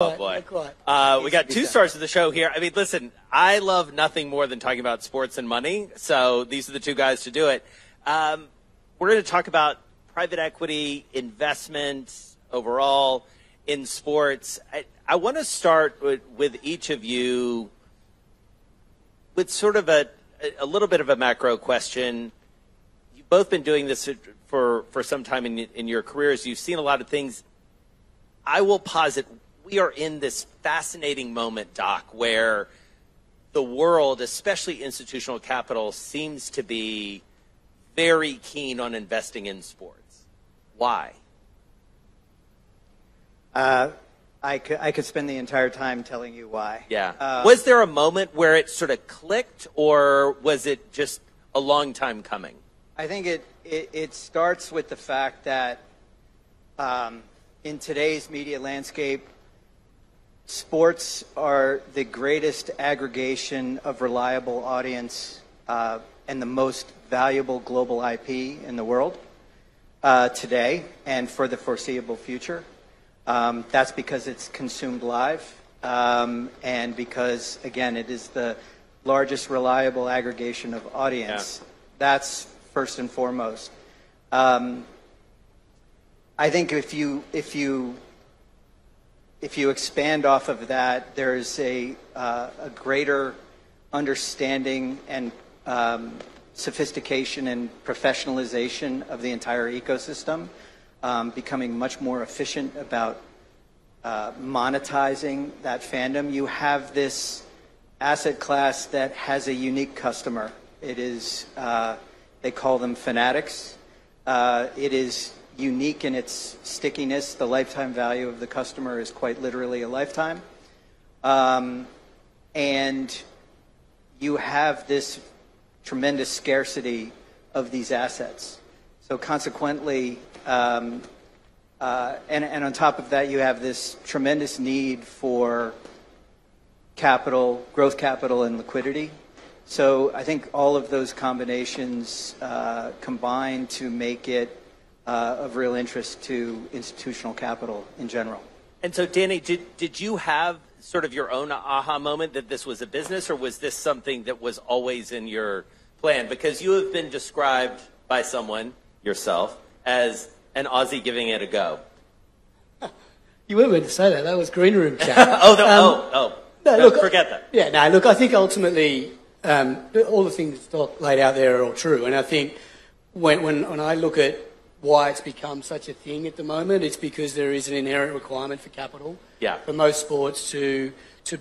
Oh, boy. We got two stars of the show here. I mean, listen, I love nothing more than talking about sports and money, so these are the two guys to do it. We're going to talk about private equity, investment overall in sports. I want to start with each of you with sort of a little bit of a macro question. You've both been doing this for some time in your careers. You've seen a lot of things. I will posit we are in this fascinating moment, Doc, where the world, especially institutional capital, seems to be very keen on investing in sports. Why? I could spend the entire time telling you why. Yeah. Was there a moment where it sort of clicked, or was it just a long time coming? I think it starts with the fact that in today's media landscape, sports are the greatest aggregation of reliable audience and the most valuable global IP in the world today and for the foreseeable future. That's because it's consumed live and because, again, it is the largest reliable aggregation of audience. Yeah. That's first and foremost. I think if you expand off of that, there's a greater understanding and sophistication and professionalization of the entire ecosystem, becoming much more efficient about monetizing that fandom. You have this asset class that has a unique customer. It is, they call them fanatics. It is unique in its stickiness. The lifetime value of the customer is quite literally a lifetime. And you have this tremendous scarcity of these assets. So consequently, and on top of that, you have this tremendous need for capital, growth capital, and liquidity. So I think all of those combinations combine to make it of real interest to institutional capital in general. And so, Danny, did you have sort of your own aha moment that this was a business, or was this something that was always in your plan? Because you have been described by someone, yourself, as an Aussie giving it a go. You weren't meant to say that. That was green room chat. No, look, forget that. Yeah, no, look, I think ultimately all the things Doc laid out there are all true. And I think when I look at why it's become such a thing at the moment, it's because there is an inherent requirement for capital for most sports to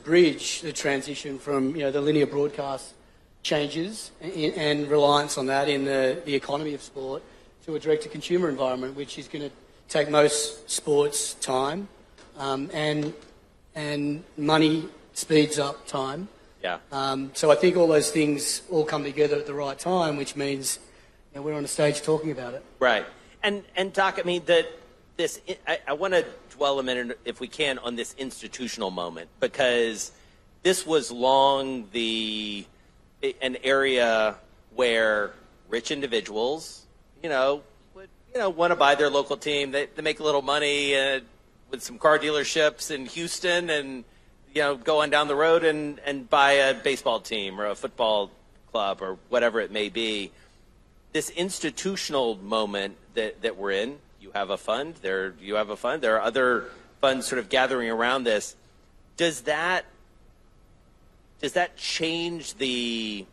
bridge the transition from the linear broadcast changes and reliance on that in the economy of sport to a direct-to-consumer environment, which is going to take most sports time, and money speeds up time. Yeah. So I think all those things all come together at the right time, which means we're on a stage talking about it. Right. And Doc, I mean, I want to dwell a minute, if we can, on this institutional moment, because this was long an area where rich individuals, would want to buy their local team. They make a little money with some car dealerships in Houston, and go on down the road and buy a baseball team or a football club or whatever it may be. This institutional moment that we're in, you have a fund, there are other funds sort of gathering around this. Does that change the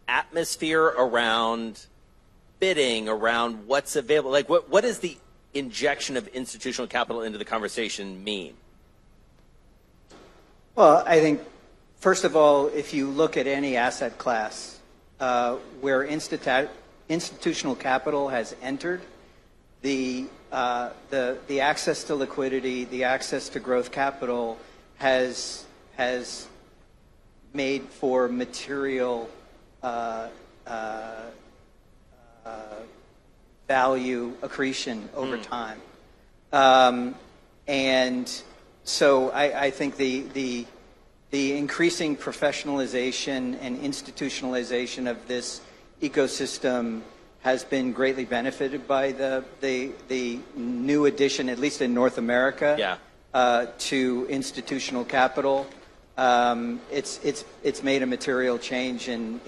atmosphere around bidding, around what's available? Like, what does the injection of institutional capital into the conversation mean? Well, I think, first of all, if you look at any asset class where institutional capital has entered, the access to liquidity, the access to growth capital has made for material value accretion over time. And so I think the increasing professionalization and institutionalization of this ecosystem has been greatly benefited by the new addition, at least in North America, to institutional capital. It's made a material change in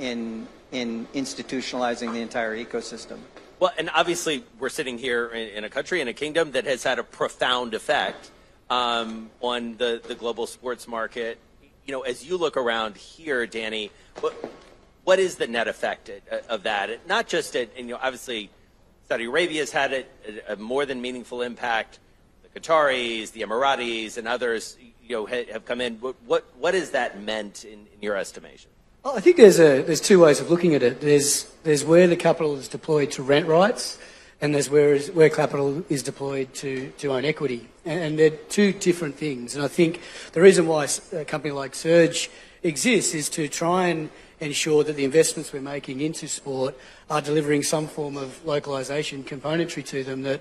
institutionalizing the entire ecosystem. Well, and obviously we're sitting here in a country, in a kingdom that has had a profound effect on the global sports market. You know, as you look around here, Danny, what is the net effect of that? Not just obviously Saudi Arabia has had a more than meaningful impact. The Qataris, the Emiratis, and others, have come in. What has that meant in your estimation? Well, I think there's two ways of looking at it. There's where the capital is deployed to rent rights, and there's where capital is deployed to own equity. And they're two different things. And I think the reason why a company like Surge exists is to try and ensure that the investments we're making into sport are delivering some form of localization componentry to them that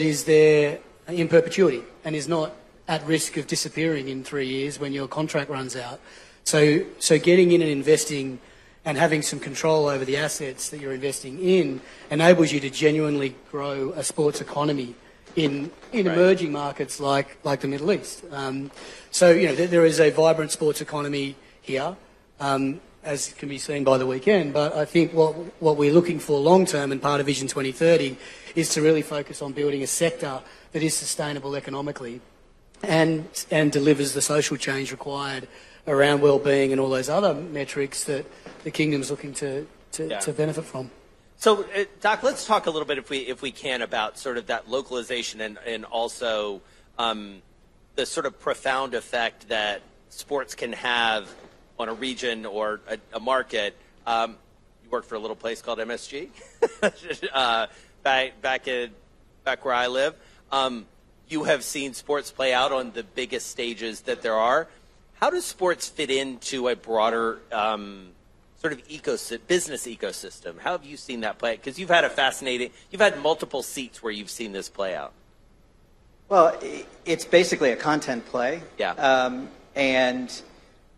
is there in perpetuity and is not at risk of disappearing in 3 years when your contract runs out. So getting in and investing and having some control over the assets that you're investing in enables you to genuinely grow a sports economy in emerging markets like the Middle East. There is a vibrant sports economy here, as can be seen by the weekend. But I think what we're looking for long term, and part of Vision 2030, is to really focus on building a sector that is sustainable economically and delivers the social change required around well-being and all those other metrics that the kingdom's looking to benefit from. So, Doc, let's talk a little bit, if we can, about sort of that localization and also the sort of profound effect that sports can have on a region or a market. You work for a little place called MSG, back where I live. You have seen sports play out on the biggest stages that there are. How does sports fit into a broader sort of business ecosystem? How have you seen that play? Because you've had multiple seats where you've seen this play out. Well, it's basically a content play. Yeah.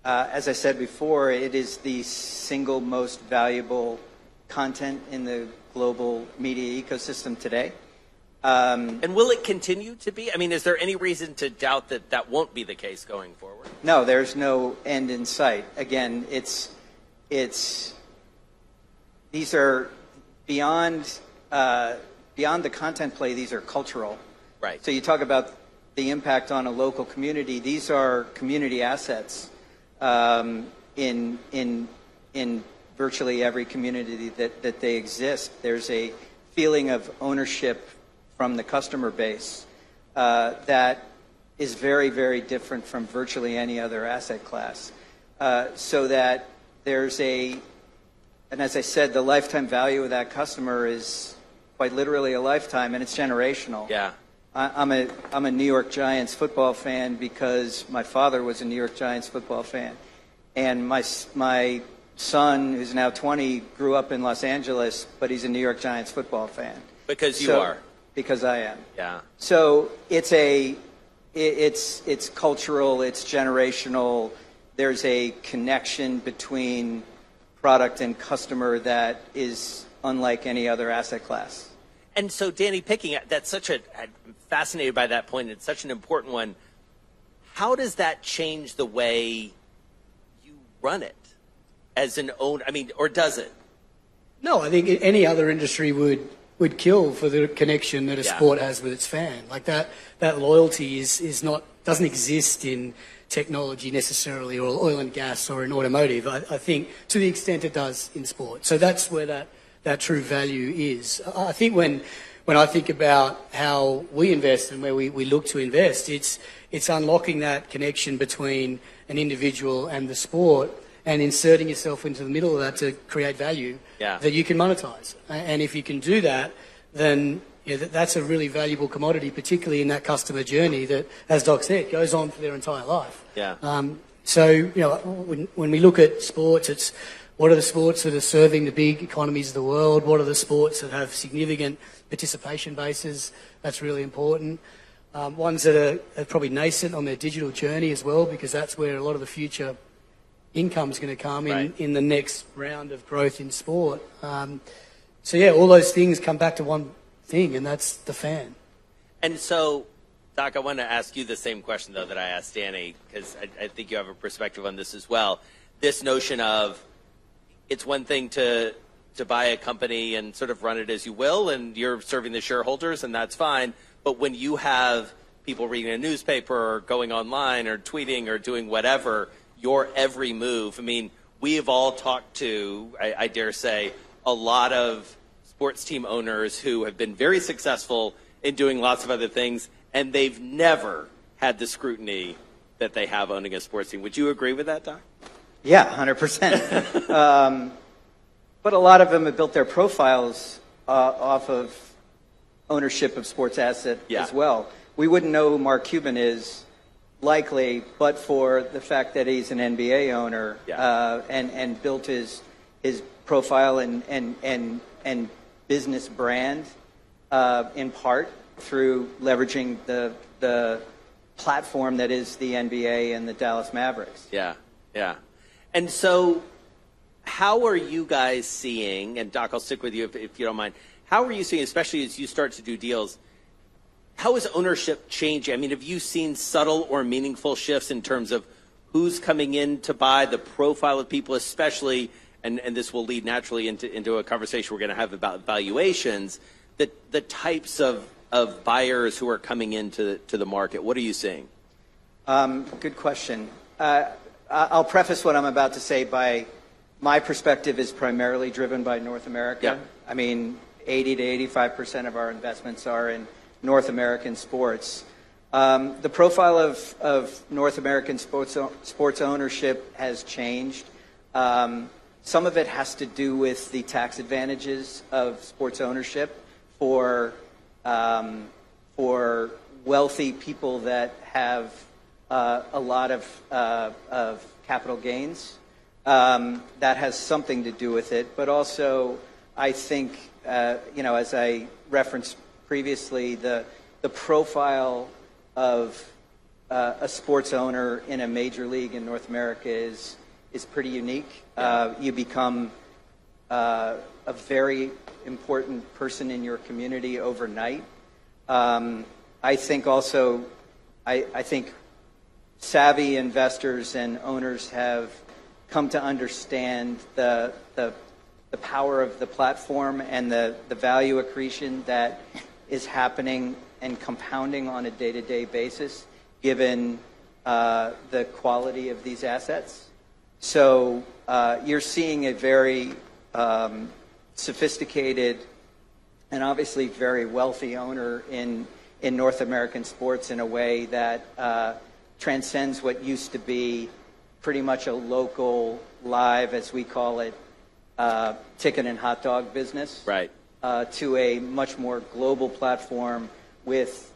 As I said before, it is the single most valuable content in the global media ecosystem today. And will it continue to be? I mean, is there any reason to doubt that won't be the case going forward? No, there's no end in sight. Again, these are beyond the content play. These are cultural. Right. So you talk about the impact on a local community. These are community assets in virtually every community that they exist. There's a feeling of ownership from the customer base that is very, very different from virtually any other asset class. So that there's and as I said, the lifetime value of that customer is quite literally a lifetime, and it's generational. Yeah. I'm a New York Giants football fan because my father was a New York Giants football fan, and my son, who's now 20, grew up in Los Angeles, but he's a New York Giants football fan. Because you are. Because I am. Yeah. So it's cultural, it's generational. There's a connection between product and customer that is unlike any other asset class. And so, Danny, I'm fascinated by that point. It's such an important one. How does that change the way you run it as an owner? I mean, or does it? No, I think any other industry would kill for the connection that a sport has with its fan. Like that loyalty doesn't exist in technology necessarily, or oil and gas, or in automotive. I think to the extent it does in sport. So that's where that true value is. I think when I think about how we invest and where we look to invest, it's unlocking that connection between an individual and the sport and inserting yourself into the middle of that to create value that you can monetize. And if you can do that, then that's a really valuable commodity, particularly in that customer journey that, as Doc said, goes on for their entire life. Yeah. When we look at sports, it's what are the sports that are serving the big economies of the world? What are the sports that have significant participation bases? That's really important. Ones that are probably nascent on their digital journey as well, because that's where a lot of the future income's going to come in the next round of growth in sport. All those things come back to one thing, and that's the fan. And so, Doc, I want to ask you the same question, though, that I asked Danny, because I think you have a perspective on this as well. This notion of it's one thing to buy a company and sort of run it as you will, and you're serving the shareholders, and that's fine. But when you have people reading a newspaper or going online or tweeting or doing whatever, your every move, I mean, we have all talked to, I dare say, a lot of sports team owners who have been very successful in doing lots of other things, and they've never had the scrutiny that they have owning a sports team. Would you agree with that, Doc? Yeah, 100%. But a lot of them have built their profiles off of ownership of sports asset as well. We wouldn't know who Mark Cuban is, likely, but for the fact that he's an NBA owner and built his profile and business brand in part through leveraging the platform that is the NBA and the Dallas Mavericks. Yeah. And so how are you guys seeing, and Doc, I'll stick with you if you don't mind, how are you seeing, especially as you start to do deals, how is ownership changing? I mean, have you seen subtle or meaningful shifts in terms of who's coming in to buy, the profile of people, especially, and this will lead naturally into a conversation we're going to have about valuations, the types of buyers who are coming into the market? What are you seeing? Good question. I'll preface what I'm about to say by my perspective is primarily driven by North America. Yeah. I mean, 80 to 85% of our investments are in North American sports. The profile of North American sports ownership has changed. Some of it has to do with the tax advantages of sports ownership for wealthy people that have a lot of capital gains. That has something to do with it, but also I think, as I referenced previously, the profile of a sports owner in a major league in North America is pretty unique. You become a very important person in your community overnight. I think also, I think savvy investors and owners have come to understand the power of the platform and the value accretion that is happening and compounding on a day-to-day basis, given the quality of these assets. So you're seeing a very sophisticated and obviously very wealthy owner in North American sports in a way that transcends what used to be pretty much a local, live, as we call it, chicken and hot dog business, right, to a much more global platform with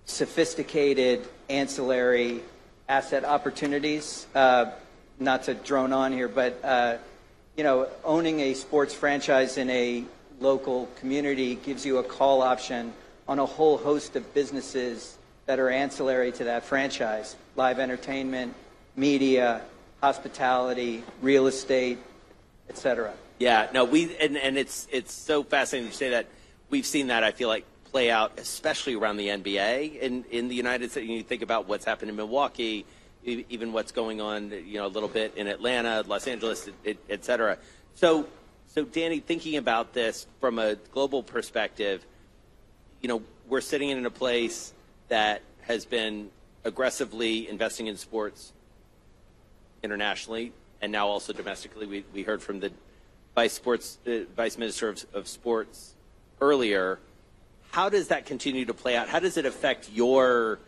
sophisticated ancillary asset opportunities. Not to drone on here, but owning a sports franchise in a local community gives you a call option on a whole host of businesses that are ancillary to that franchise: live entertainment, media, hospitality, real estate, etc. Yeah, no, and it's so fascinating to say that. We've seen that, I feel like, play out, especially around the NBA in the United States. You think about what's happened in Milwaukee, even what's going on, a little bit in Atlanta, Los Angeles, et cetera. So Danny, thinking about this from a global perspective, we're sitting in a place that has been aggressively investing in sports internationally and now also domestically. We heard from the Vice Minister of Sports earlier. How does that continue to play out? How does it affect your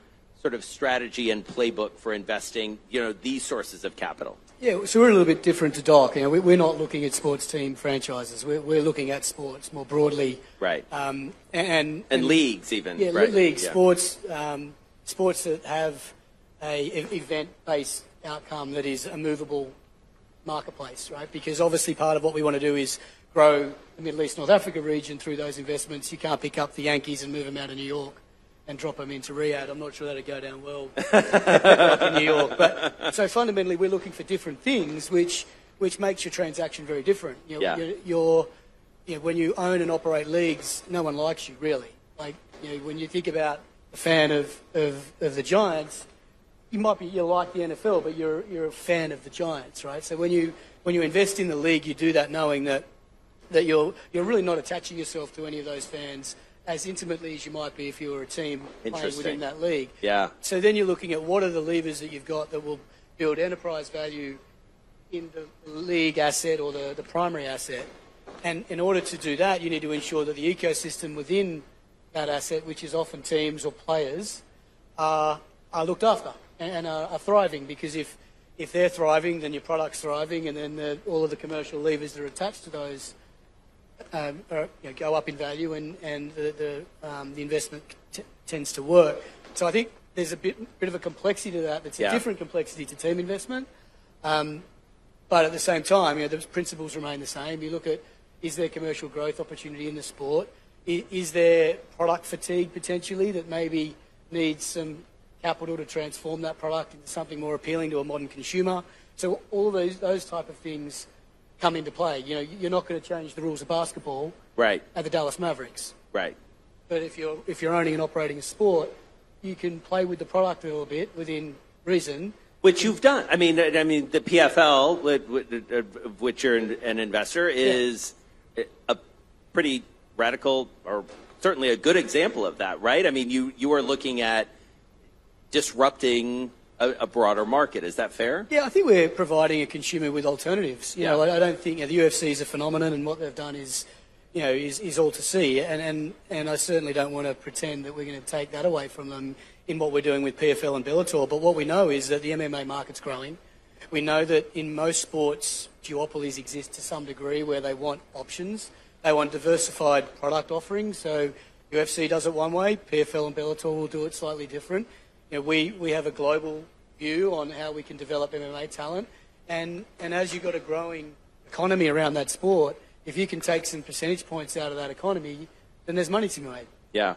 sort of strategy and playbook for investing, these sources of capital? Yeah, so we're a little bit different to Doc. We're not looking at sports team franchises. We're looking at sports more broadly. Right. And leagues even. Yeah, right. leagues, yeah. sports that have a event-based outcome that is a movable marketplace, right? Because obviously part of what we want to do is grow the Middle East, North Africa region through those investments. You can't pick up the Yankees and move them out of New York and drop them into Riyadh. I'm not sure that'd go down well in New York. But so fundamentally, we're looking for different things, which makes your transaction very different. When you own and operate leagues, no one likes you really. Like when you think about a fan of the Giants, you like the NFL, but you're a fan of the Giants, right? So when you invest in the league, you do that knowing that you're really not attaching yourself to any of those fans as intimately as you might be if you were a team playing within that league. Yeah. So then you're looking at what are the levers that you've got that will build enterprise value in the league asset or the primary asset. And in order to do that, you need to ensure that the ecosystem within that asset, which is often teams or players, are looked after and are thriving. Because if they're thriving, then your product's thriving, and then all of the commercial levers that are attached to those go up in value, and the investment tends to work. So I think there's a bit of a complexity to that. That's a different complexity to team investment. But at the same time, the principles remain the same. You look at, is there commercial growth opportunity in the sport? Is there product fatigue potentially that maybe needs some capital to transform that product into something more appealing to a modern consumer? So all those type of things come into play. You're not going to change the rules of basketball at the Dallas Mavericks. Right. But if you're owning and operating a sport, you can play with the product a little bit within reason. Which you've done. I mean, the PFL, of which you're an investor, is a pretty radical, or certainly a good example of that, right? I mean, you are looking at disrupting a broader market. Is that fair? Yeah, I think we're providing a consumer with alternatives. I don't think the UFC is a phenomenon, and what they've done is all to see. And I certainly don't want to pretend that we're going to take that away from them in what we're doing with PFL and Bellator. But what we know is that the MMA market's growing. We know that in most sports, duopolies exist to some degree where they want options. They want diversified product offerings. So UFC does it one way, PFL and Bellator will do it slightly different. We have a global view on how we can develop MMA talent. And as you've got a growing economy around that sport, if you can take some percentage points out of that economy, then there's money to be made. Yeah.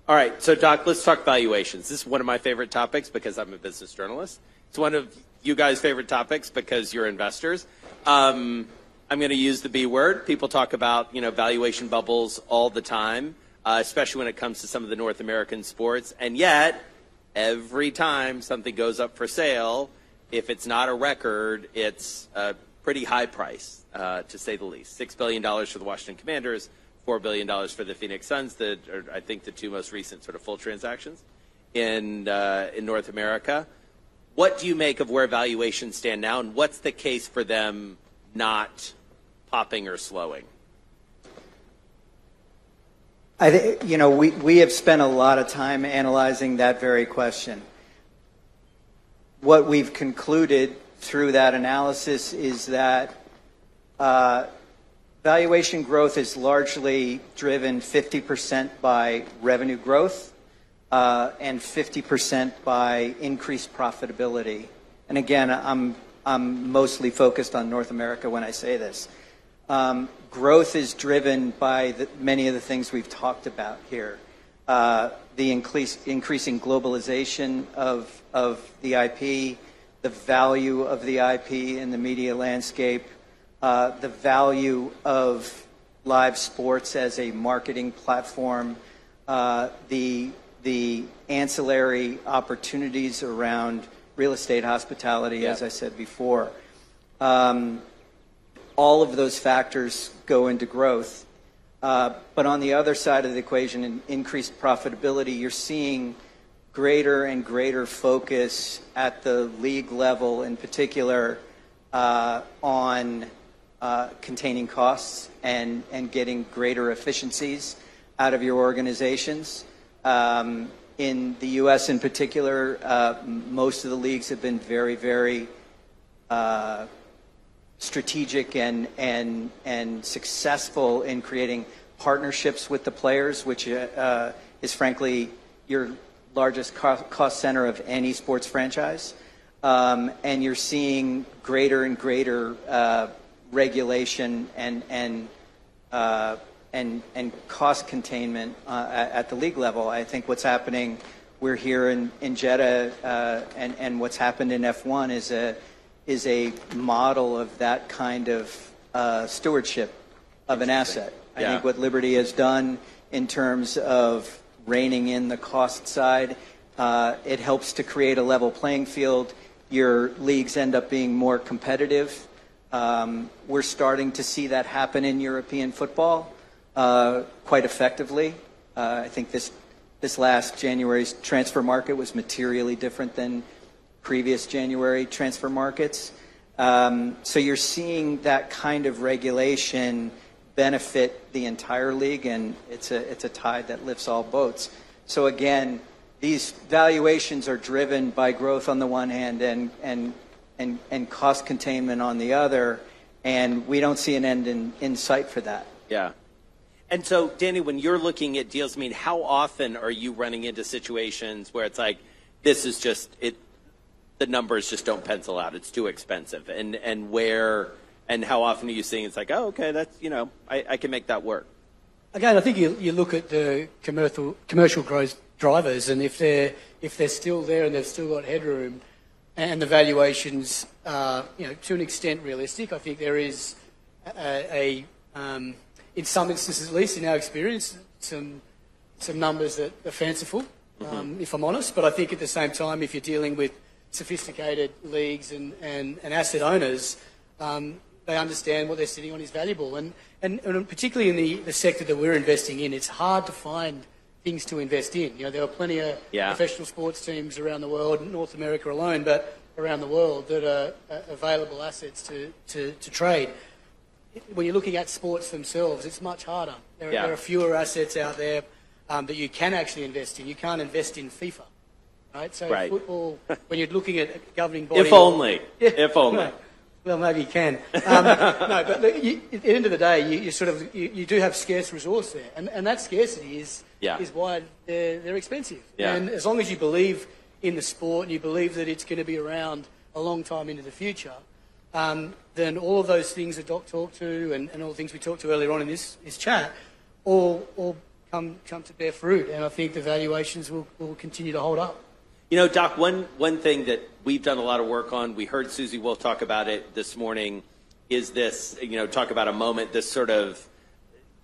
All right, so Doc, let's talk valuations. This is one of my favorite topics because I'm a business journalist. It's one of you guys' favorite topics because you're investors. I'm going to use the B word. People talk about, valuation bubbles all the time, especially when it comes to some of the North American sports. And yet, every time something goes up for sale, if it's not a record, it's a pretty high price, to say the least. $6 billion for the Washington Commanders, $4 billion for the Phoenix Suns, that are, I think, the two most recent sort of full transactions in North America. What do you make of where valuations stand now, and what's the case for them not popping or slowing? We have spent a lot of time analyzing that very question. What we've concluded through that analysis is that valuation growth is largely driven 50% by revenue growth and 50% by increased profitability. And again, I'm mostly focused on North America when I say this. Growth is driven by many of the things we've talked about here. The increasing globalization of the IP, the value of the IP in the media landscape, the value of live sports as a marketing platform, the ancillary opportunities around real estate hospitality, as I said before. All of those factors go into growth. But on the other side of the equation, in increased profitability, you're seeing greater and greater focus at the league level, in particular, on containing costs and getting greater efficiencies out of your organizations. In the U.S. in particular, most of the leagues have been very, very strategic and successful in creating partnerships with the players, which is frankly your largest cost center of any sports franchise. And you're seeing greater and greater regulation and cost containment at the league level. I think what's happening, we're here in Jeddah, and what's happened in F1 is a model of that kind of stewardship of an asset. I think what Liberty has done in terms of reining in the cost side. It helps to create a level playing field. Your leagues end up being more competitive. We're starting to see that happen in European football quite effectively. I think this last January's transfer market was materially different than previous January transfer markets. So you're seeing that kind of regulation benefit the entire league, and it's a tide that lifts all boats. So again, these valuations are driven by growth on the one hand and cost containment on the other, and we don't see an end in sight for that. Yeah. And so, Danny, when you're looking at deals, I mean, how often are you running into situations where it's like, this is just the numbers just don't pencil out, it's too expensive, and how often are you seeing it's like, oh, okay, that's, I can make that work? Again, I think you look at the commercial growth drivers, and if they're still there and they've still got headroom, and the valuations are, to an extent realistic, I think there is in some instances, at least in our experience, some numbers that are fanciful, if I'm honest. But I think at the same time, if you're dealing with sophisticated leagues and asset owners, they understand what they're sitting on is valuable. And particularly in the sector that we're investing in, it's hard to find things to invest in. There are plenty of professional sports teams around the world, North America alone, but around the world, that are available assets to trade. When you're looking at sports themselves, it's much harder. There are fewer assets out there that you can actually invest in. You can't invest in FIFA, right? So football, when you're looking at a governing body... If only. If only. Well, maybe you can. No, but look, at the end of the day, you do have scarce resource there, and that scarcity is why they're expensive. Yeah. And as long as you believe in the sport and you believe that it's going to be around a long time into the future, then all of those things that Doc talked to and all the things we talked to earlier on in this chat all come to bear fruit, and I think the valuations will continue to hold up. Doc, one thing that we've done a lot of work on, we heard Susie Wolf talk about it this morning, is this, talk about a moment, this sort of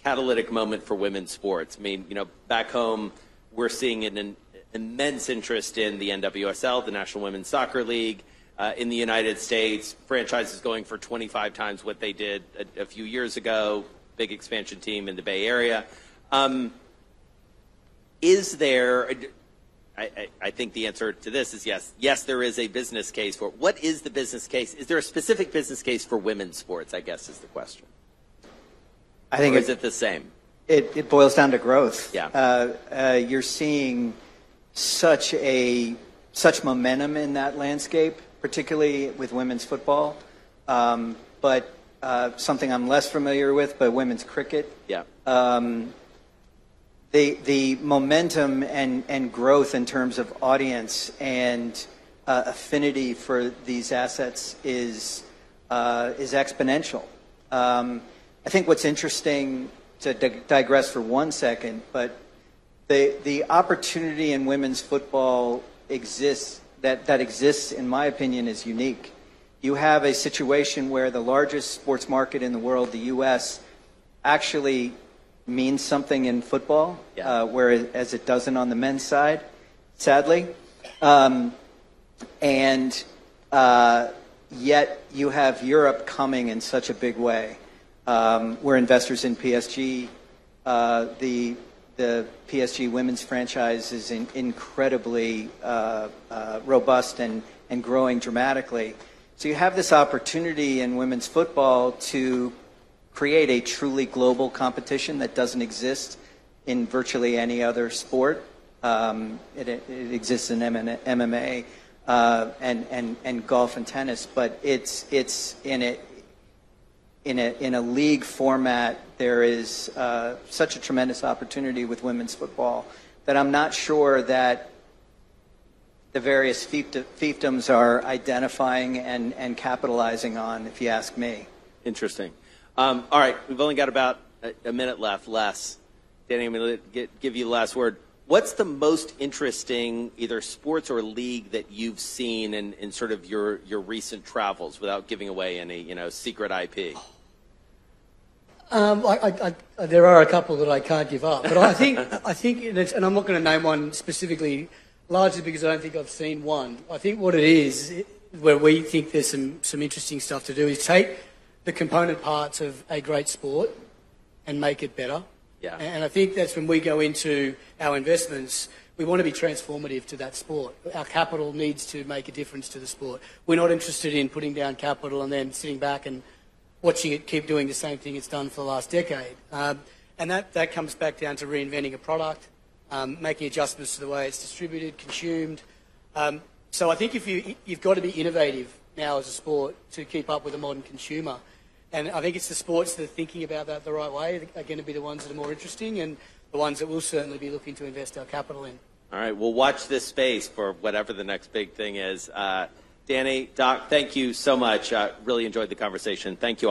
catalytic moment for women's sports. I mean, back home, we're seeing an immense interest in the NWSL, the National Women's Soccer League. In the United States, franchises going for 25 times what they did a few years ago, big expansion team in the Bay Area. Is there... I think the answer to this is yes. Yes, there is a business case for it. What is the business case? Is there a specific business case for women's sports, I guess, is the question. I think or is it the same? It boils down to growth. Yeah. You're seeing such momentum in that landscape, particularly with women's football. But something I'm less familiar with, but women's cricket. Yeah. The momentum and growth in terms of audience and affinity for these assets is exponential. I think what's interesting, to digress for 1 second, but the opportunity in women's football exists, that exists, in my opinion, is unique. You have a situation where the largest sports market in the world, the U.S., actually means something in football, whereas it doesn't on the men's side, sadly. And yet you have Europe coming in such a big way. We're investors in PSG. The PSG women's franchise is incredibly robust and growing dramatically. So you have this opportunity in women's football to create a truly global competition that doesn't exist in virtually any other sport. It exists in MMA and golf and tennis, but it's in a league format. There is such a tremendous opportunity with women's football that I'm not sure that the various fiefdoms are identifying and capitalizing on, if you ask me. Interesting. All right, we've only got about a minute left. Danny, I'm going to give you the last word. What's the most interesting either sports or league that you've seen in sort of your recent travels, without giving away any secret IP? There are a couple that I can't give up, but I think, and I'm not going to name one specifically, largely because I don't think I've seen one. I think what it is, where we think there's some interesting stuff to do, is take the component parts of a great sport and make it better. Yeah. And I think that's when we go into our investments, we want to be transformative to that sport. Our capital needs to make a difference to the sport. We're not interested in putting down capital and then sitting back and watching it keep doing the same thing it's done for the last decade. And that comes back down to reinventing a product, making adjustments to the way it's distributed, consumed. So I think you've got to be innovative now as a sport to keep up with a modern consumer. And I think it's the sports that are thinking about that the right way are going to be the ones that are more interesting and the ones that we'll certainly be looking to invest our capital in. All right, we'll watch this space for whatever the next big thing is. Danny, Doc, thank you so much. Really enjoyed the conversation. Thank you all.